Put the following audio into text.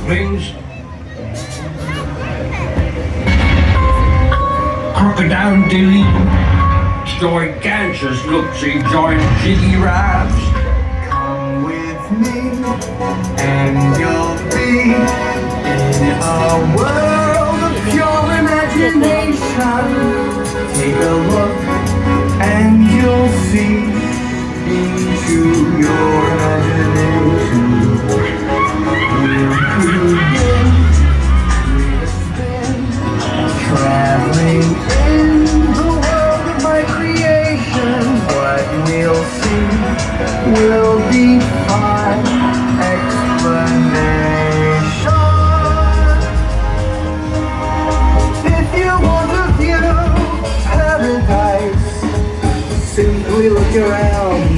dumplings, crocodile dilly, gigantus look-see giant jiggy rabs. Come with me and you'll be in a world of pure imagination. Take a look and you'll see into your imagination. We'll begin with a spin, traveling in the world of my creation. What we'll see will defy explanation. If you want to view paradise, simply look around.